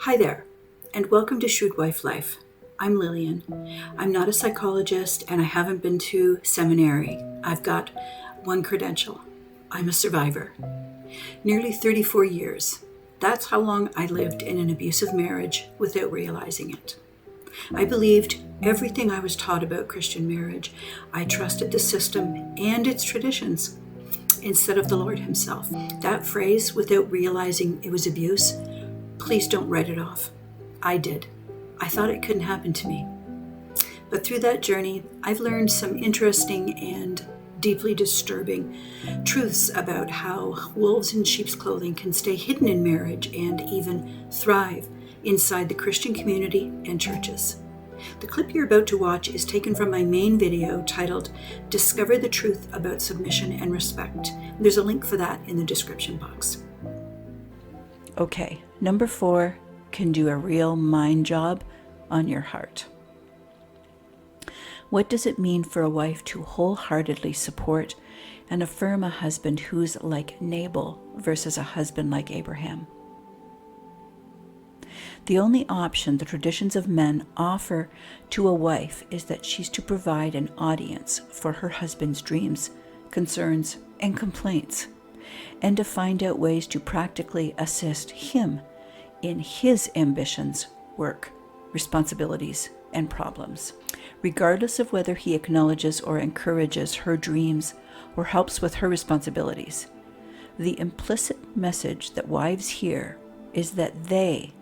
Hi there, and welcome to Shrewd Wife Life. I'm Lillian. I'm not a psychologist, and I haven't been to seminary. I've got one credential. I'm a survivor. Nearly 34 years. That's how long I lived in an abusive marriage without realizing it. I believed everything I was taught about Christian marriage. I trusted the system and its traditions instead of the Lord Himself. That phrase, without realizing it was abuse, please don't write it off. I did. I thought it couldn't happen to me. But through that journey, I've learned some interesting and deeply disturbing truths about how wolves in sheep's clothing can stay hidden in marriage and even thrive inside the Christian community and churches. The clip you're about to watch is taken from my main video titled Discover the Truth About Submission and Respect. There's a link for that in the description box. Okay, number 4 can do a real mind job on your heart. What does it mean for a wife to wholeheartedly support and affirm a husband who's like Nabal versus a husband like Abraham? The only option the traditions of men offer to a wife is that she's to provide an audience for her husband's dreams, concerns, and complaints, and to find out ways to practically assist him in his ambitions, work, responsibilities, and problems, regardless of whether he acknowledges or encourages her dreams or helps with her responsibilities. The implicit message that wives hear is that they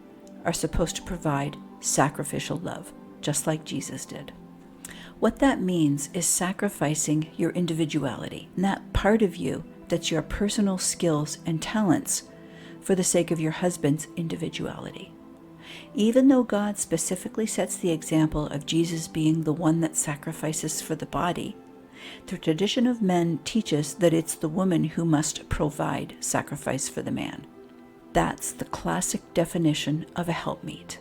are supposed to provide sacrificial love, just like Jesus did. What that means is sacrificing your individuality, and that part of you that's your personal skills and talents, for the sake of your husband's individuality. Even though God specifically sets the example of Jesus being the one that sacrifices for the body, the tradition of men teaches that it's the woman who must provide sacrifice for the man. That's the classic definition of a helpmeet.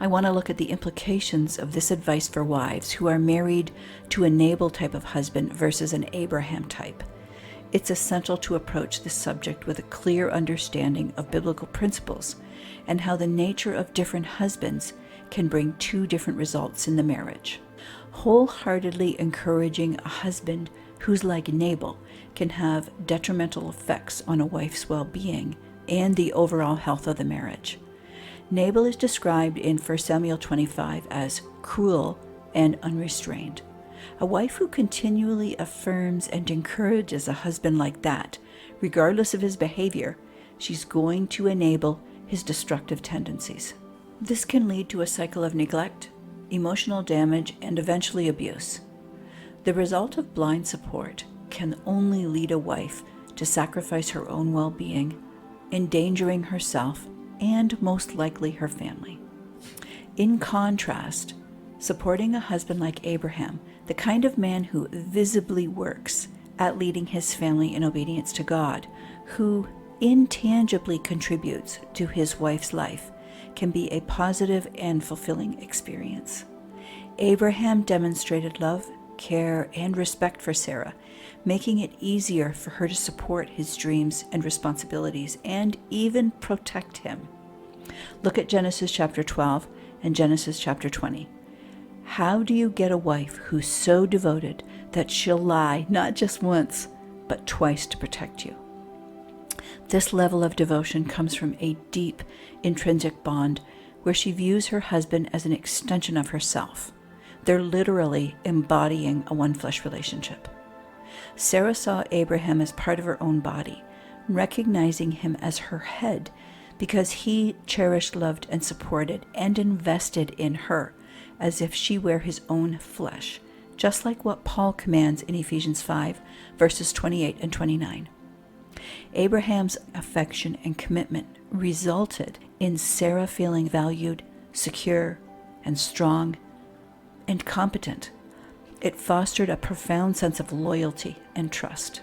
I want to look at the implications of this advice for wives who are married to a Nabal type of husband versus an Abraham type. It's essential to approach this subject with a clear understanding of biblical principles and how the nature of different husbands can bring two different results in the marriage. Wholeheartedly encouraging a husband who's like Nabal can have detrimental effects on a wife's well-being and the overall health of the marriage. Nabal is described in 1 Samuel 25 as cruel and unrestrained. A wife who continually affirms and encourages a husband like that, regardless of his behavior, she's going to enable his destructive tendencies. This can lead to a cycle of neglect, emotional damage, and eventually abuse. The result of blind support can only lead a wife to sacrifice her own well-being, endangering herself and most likely her family. In contrast, supporting a husband like Abraham, the kind of man who visibly works at leading his family in obedience to God, who intangibly contributes to his wife's life, can be a positive and fulfilling experience. Abraham demonstrated love, care, and respect for Sarah, making it easier for her to support his dreams and responsibilities and even protect him. Look at Genesis chapter 12 and Genesis chapter 20. How do you get a wife who's so devoted that she'll lie not just once, but twice to protect you? This level of devotion comes from a deep, intrinsic bond where she views her husband as an extension of herself. They're literally embodying a one-flesh relationship. Sarah saw Abraham as part of her own body, recognizing him as her head because he cherished, loved, and supported and invested in her as if she were his own flesh, just like what Paul commands in Ephesians 5, verses 28 and 29. Abraham's affection and commitment resulted in Sarah feeling valued, secure, and strong, and competent. It fostered a profound sense of loyalty and trust.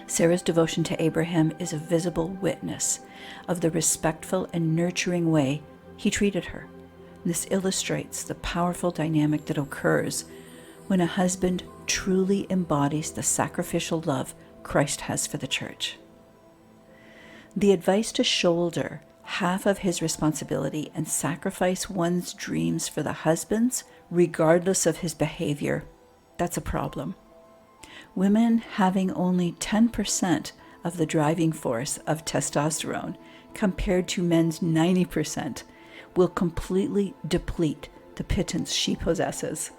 Sarah's devotion to Abraham is a visible witness of the respectful and nurturing way he treated her. This illustrates the powerful dynamic that occurs when a husband truly embodies the sacrificial love Christ has for the church. The advice to shoulder half of his responsibility and sacrifice one's dreams for the husband's, regardless of his behavior, that's a problem. Women having only 10% of the driving force of testosterone compared to men's 90% will completely deplete the pittance she possesses.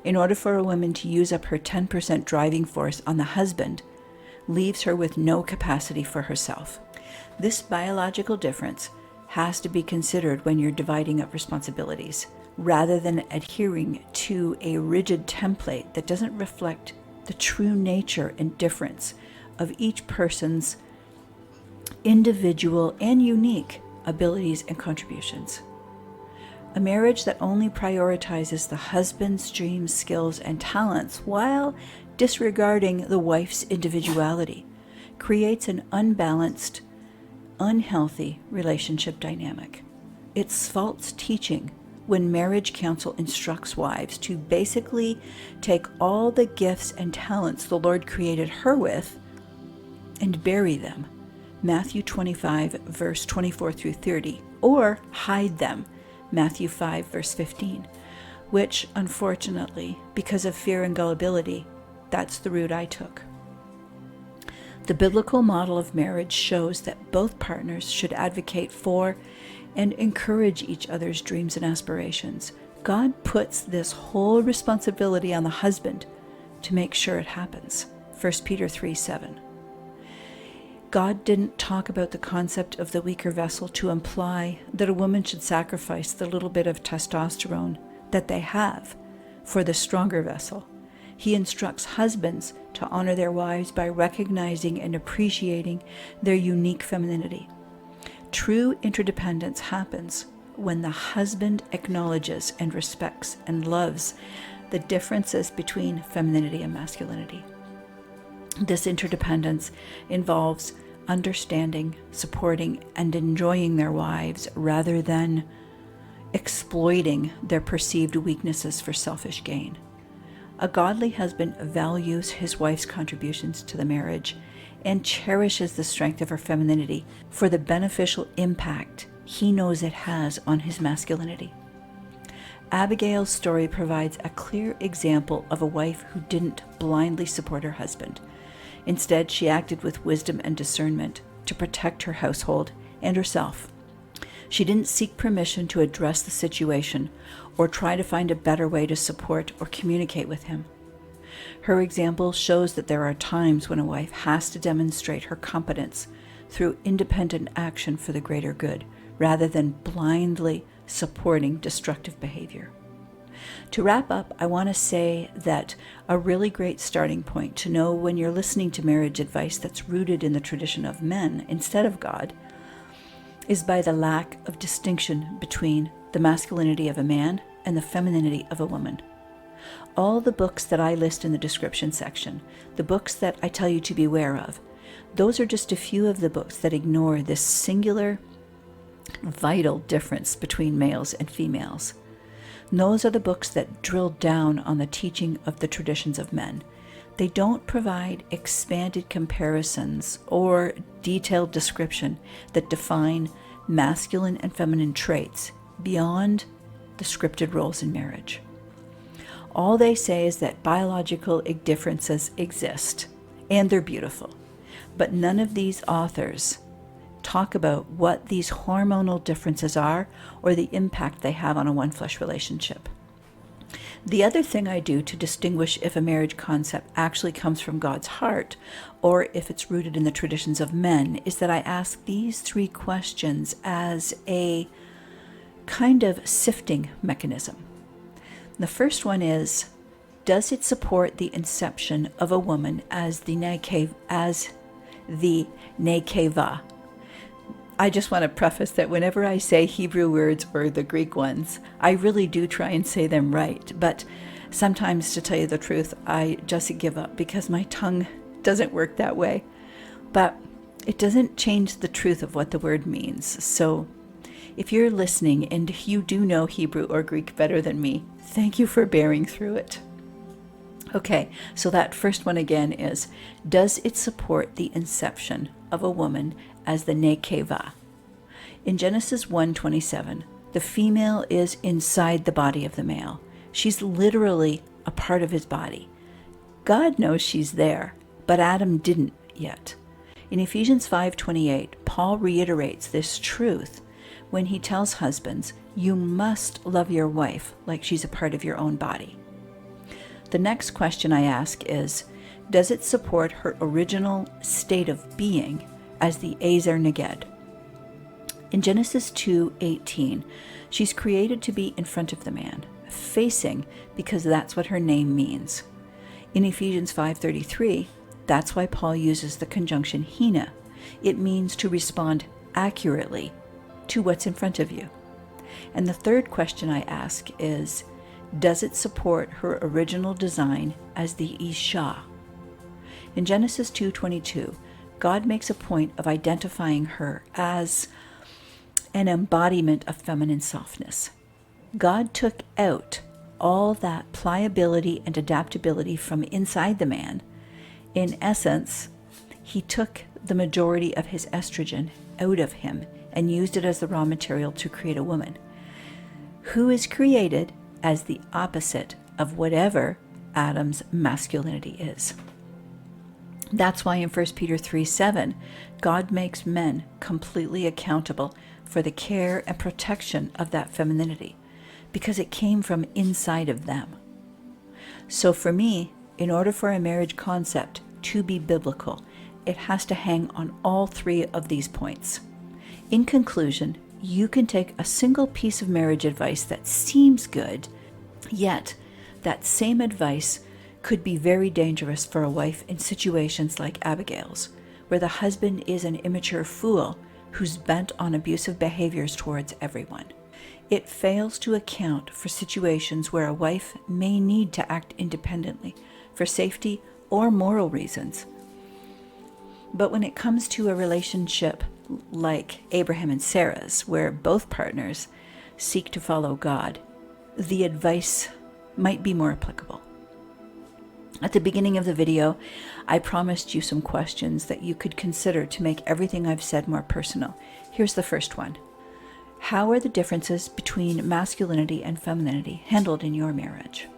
In order for a woman to use up her 10% driving force on the husband, leaves her with no capacity for herself. This biological difference has to be considered when you're dividing up responsibilities, rather than adhering to a rigid template that doesn't reflect the true nature and difference of each person's individual and unique abilities and contributions. A marriage that only prioritizes the husband's dreams, skills, and talents while disregarding the wife's individuality creates an unbalanced, unhealthy relationship dynamic. It's false teaching when marriage counsel instructs wives to basically take all the gifts and talents the Lord created her with and bury them, Matthew 25, verse 24 through 30, or hide them, Matthew 5, verse 15, which, unfortunately, because of fear and gullibility, that's the route I took. The biblical model of marriage shows that both partners should advocate for and encourage each other's dreams and aspirations. God puts this whole responsibility on the husband to make sure it happens. 1 Peter 3:7. God didn't talk about the concept of the weaker vessel to imply that a woman should sacrifice the little bit of testosterone that they have for the stronger vessel. He instructs husbands to honor their wives by recognizing and appreciating their unique femininity. True interdependence happens when the husband acknowledges and respects and loves the differences between femininity and masculinity. This interdependence involves understanding, supporting, and enjoying their wives rather than exploiting their perceived weaknesses for selfish gain. A godly husband values his wife's contributions to the marriage and cherishes the strength of her femininity for the beneficial impact he knows it has on his masculinity. Abigail's story provides a clear example of a wife who didn't blindly support her husband. Instead, she acted with wisdom and discernment to protect her household and herself. She didn't seek permission to address the situation or try to find a better way to support or communicate with him. Her example shows that there are times when a wife has to demonstrate her competence through independent action for the greater good, rather than blindly supporting destructive behavior. To wrap up, I want to say that a really great starting point to know when you're listening to marriage advice that's rooted in the tradition of men instead of God is by the lack of distinction between the masculinity of a man and the femininity of a woman. All the books that I list in the description section, the books that I tell you to beware of, those are just a few of the books that ignore this singular, vital difference between males and females. Those are the books that drill down on the teaching of the traditions of men. They don't provide expanded comparisons or detailed description that define masculine and feminine traits beyond the scripted roles in marriage. All they say is that biological differences exist, and they're beautiful. But none of these authors talk about what these hormonal differences are or the impact they have on a one-flesh relationship. The other thing I do to distinguish if a marriage concept actually comes from God's heart or if it's rooted in the traditions of men is that I ask these three questions as a kind of sifting mechanism. The first one is, does it support the inception of a woman as the nekeva? I just want to preface that whenever I say Hebrew words or the Greek ones, I really do try and say them right. But sometimes, to tell you the truth, I just give up because my tongue doesn't work that way. But it doesn't change the truth of what the word means. So if you're listening and you do know Hebrew or Greek better than me, thank you for bearing through it. Okay, so that first one again is, does it support the inception of a woman as the nekeva? In Genesis 1:27, the female is inside the body of the male. She's literally a part of his body. God knows she's there, but Adam didn't yet. In Ephesians 5:28, Paul reiterates this truth when he tells husbands, you must love your wife like she's a part of your own body. The next question I ask is, does it support her original state of being as the Ezer Neged? In Genesis 2:18, she's created to be in front of the man, facing, because that's what her name means. In Ephesians 5:33, that's why Paul uses the conjunction hina. It means to respond accurately to what's in front of you. And the third question I ask is, does it support her original design as the Isha? In Genesis 2:22, God makes a point of identifying her as an embodiment of feminine softness. God took out all that pliability and adaptability from inside the man. In essence, he took the majority of his estrogen out of him and used it as the raw material to create a woman, who is created as the opposite of whatever Adam's masculinity is. That's why in 1 Peter 3:7, God makes men completely accountable for the care and protection of that femininity, because it came from inside of them. So for me, in order for a marriage concept to be biblical, it has to hang on all three of these points. In conclusion, you can take a single piece of marriage advice that seems good, yet that same advice could be very dangerous for a wife in situations like Abigail's, where the husband is an immature fool who's bent on abusive behaviors towards everyone. It fails to account for situations where a wife may need to act independently for safety or moral reasons. But when it comes to a relationship like Abraham and Sarah's, where both partners seek to follow God, the advice might be more applicable. At the beginning of the video, I promised you some questions that you could consider to make everything I've said more personal. Here's the first one. How are the differences between masculinity and femininity handled in your marriage?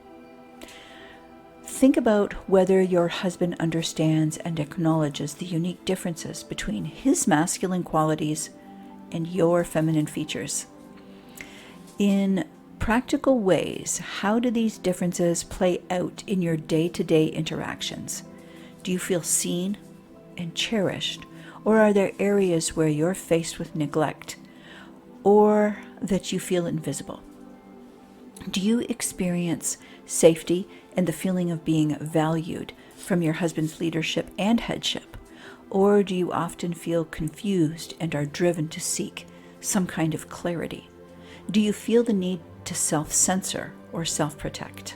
Think about whether your husband understands and acknowledges the unique differences between his masculine qualities and your feminine features. In practical ways, how do these differences play out in your day-to-day interactions? Do you feel seen and cherished, or are there areas where you're faced with neglect, or that you feel invisible? Do you experience safety and the feeling of being valued from your husband's leadership and headship, or do you often feel confused and are driven to seek some kind of clarity? Do you feel the need to self-censor or self-protect?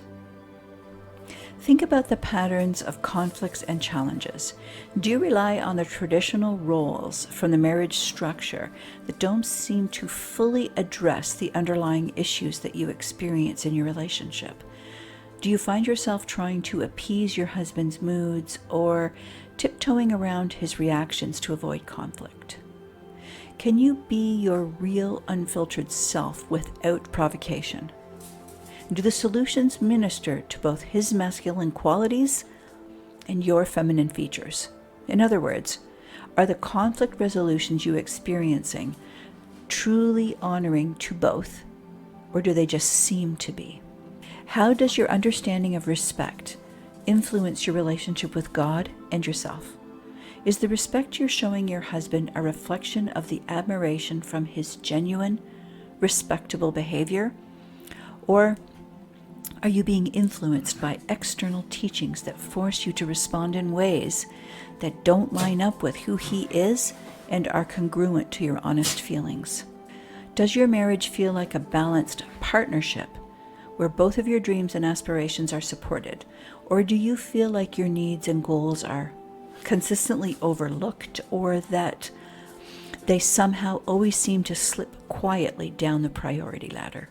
Think about the patterns of conflicts and challenges. Do you rely on the traditional roles from the marriage structure that don't seem to fully address the underlying issues that you experience in your relationship? Do you find yourself trying to appease your husband's moods or tiptoeing around his reactions to avoid conflict? Can you be your real, unfiltered self without provocation? Do the solutions minister to both his masculine qualities and your feminine features? In other words, are the conflict resolutions you're experiencing truly honoring to both, or do they just seem to be? How does your understanding of respect influence your relationship with God and yourself? Is the respect you're showing your husband a reflection of the admiration from his genuine, respectable behavior? Or are you being influenced by external teachings that force you to respond in ways that don't line up with who he is and are congruent to your honest feelings? Does your marriage feel like a balanced partnership where both of your dreams and aspirations are supported? Or do you feel like your needs and goals are consistently overlooked, or that they somehow always seem to slip quietly down the priority ladder?